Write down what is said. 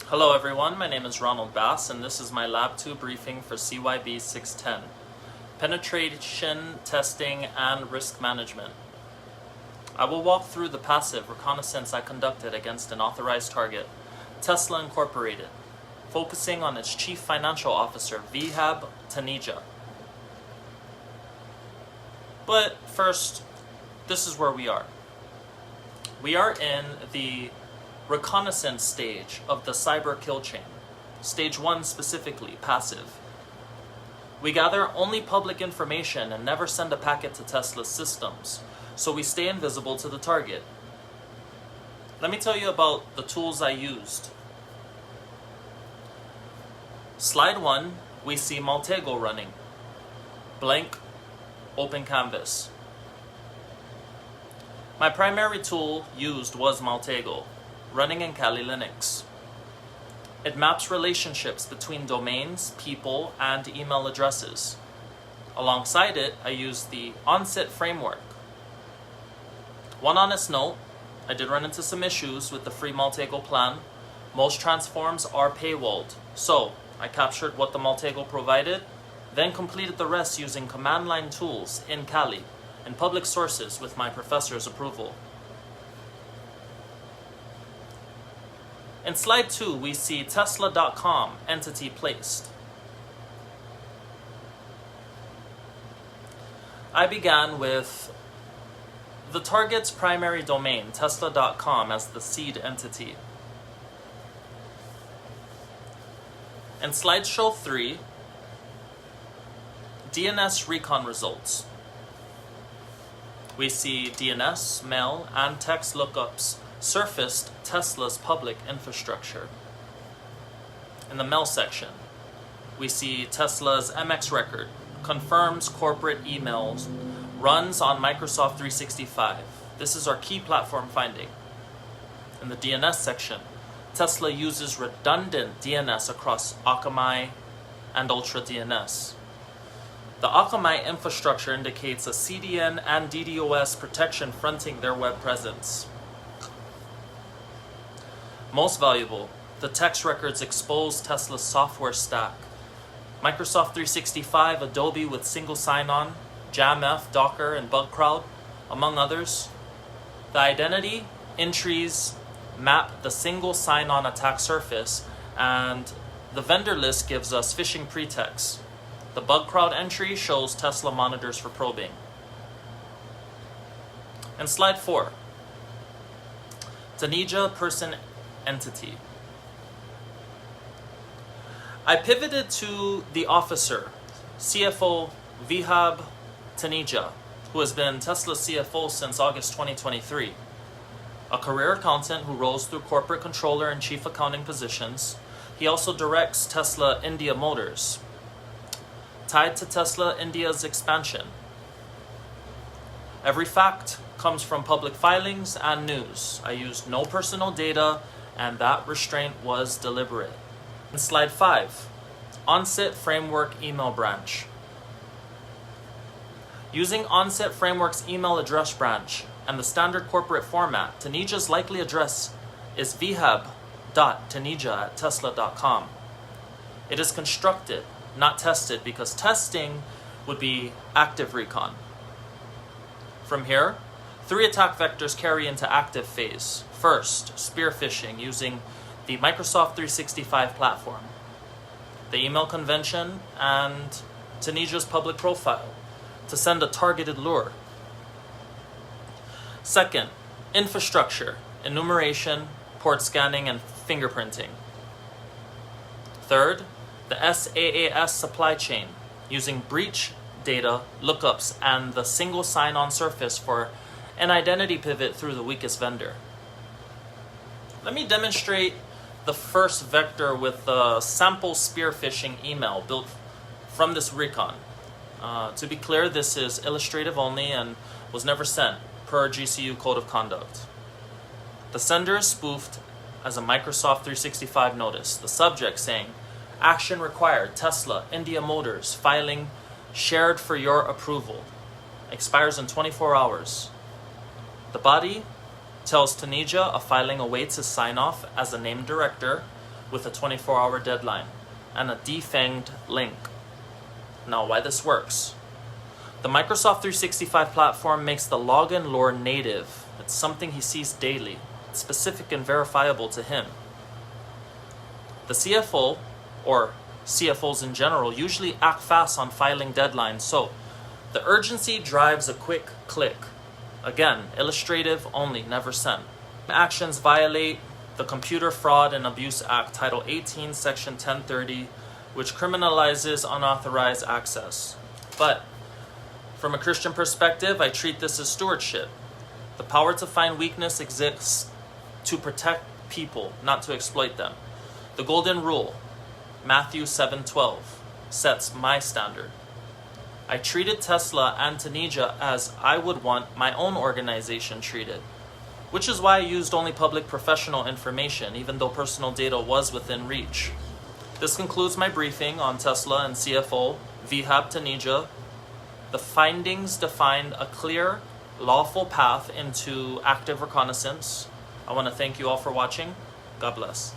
Hello everyone, my name is Ronald Bass and this is my Lab 2 briefing for CYB 610, Penetration, Testing, and Risk Management. I will walk through the passive reconnaissance I conducted against an authorized target, Tesla Incorporated, focusing on its Chief Financial Officer, Vihab Taneja. But first, this is where we are. We are in the reconnaissance stage of the cyber kill chain. Stage 1 specifically, passive. We gather only public information and never send a packet to Tesla's systems, so we stay invisible to the target. Let me tell you about the tools I used. Slide 1, we see Maltego running. Blank, open canvas. My primary tool used was Maltego, running in Kali Linux. It maps relationships between domains, people, and email addresses. Alongside it, I used the onset framework. One honest note, I did run into some issues with the free Maltego plan. Most transforms are paywalled, so I captured what the Maltego provided, then completed the rest using command line tools in Kali and public sources with my professor's approval. In slide 2, we see Tesla.com entity placed. I began with the target's primary domain, Tesla.com, as the seed entity. In slideshow 3, DNS recon results. We see DNS, mail, and text lookups surfaced Tesla's public infrastructure. In the mail section, we see Tesla's MX record, confirms corporate emails, runs on Microsoft 365. This is our key platform finding. In the DNS section, Tesla uses redundant DNS across Akamai and Ultra DNS. The Akamai infrastructure indicates a CDN and DDoS protection fronting their web presence. Most valuable, the text records expose Tesla's software stack. Microsoft 365, Adobe with single sign-on, JAMF, Docker, and BugCrowd, among others. The identity entries map the single sign-on attack surface, and the vendor list gives us phishing pretext. The BugCrowd entry shows Tesla monitors for probing. And slide 4, Taneja person entity. I pivoted to the officer, CFO Vihab Taneja, who has been Tesla's CFO since August 2023. A career accountant who rose through corporate controller and chief accounting positions. He also directs Tesla India Motors, tied to Tesla India's expansion. Every fact comes from public filings and news. I used no personal data, and that restraint was deliberate. In slide 5, Onset Framework email branch. Using Onset Framework's email address branch and the standard corporate format, Taneja's likely address is vihab.taneja@tesla.com. It is constructed, not tested, because testing would be active recon. From here, 3 attack vectors carry into active phase. First, spear phishing using the Microsoft 365 platform, the email convention, and Taneja's public profile to send a targeted lure. Second, infrastructure, enumeration, port scanning, and fingerprinting. Third, the SaaS supply chain using breach data, lookups, and the single sign-on surface for an identity pivot through the weakest vendor. Let me demonstrate the first vector with the sample spear phishing email built from this recon. To be clear, this is illustrative only and was never sent per GCU Code of Conduct. The sender is spoofed as a Microsoft 365 notice, the subject saying, "Action required, Tesla, India Motors, filing shared for your approval. Expires in 24 hours. The body tells Taneja a filing awaits his sign-off as a named director with a 24-hour deadline and a defanged link. Now, why this works. The Microsoft 365 platform makes the login lore native. It's something he sees daily. It's specific and verifiable to him. The CFO, or CFOs in general, usually act fast on filing deadlines, so the urgency drives a quick click. Again, illustrative only, never sent. Actions violate the Computer Fraud and Abuse Act, Title 18, Section 1030, which criminalizes unauthorized access. But from a Christian perspective, I treat this as stewardship. The power to find weakness exists to protect people, not to exploit them. The golden rule, Matthew 7:12, sets my standard. I treated Tesla and Tunisia as I would want my own organization treated, which is why I used only public professional information, even though personal data was within reach. This concludes my briefing on Tesla and CFO Vihab Tunisia. The findings defined a clear, lawful path into active reconnaissance. I want to thank you all for watching. God bless.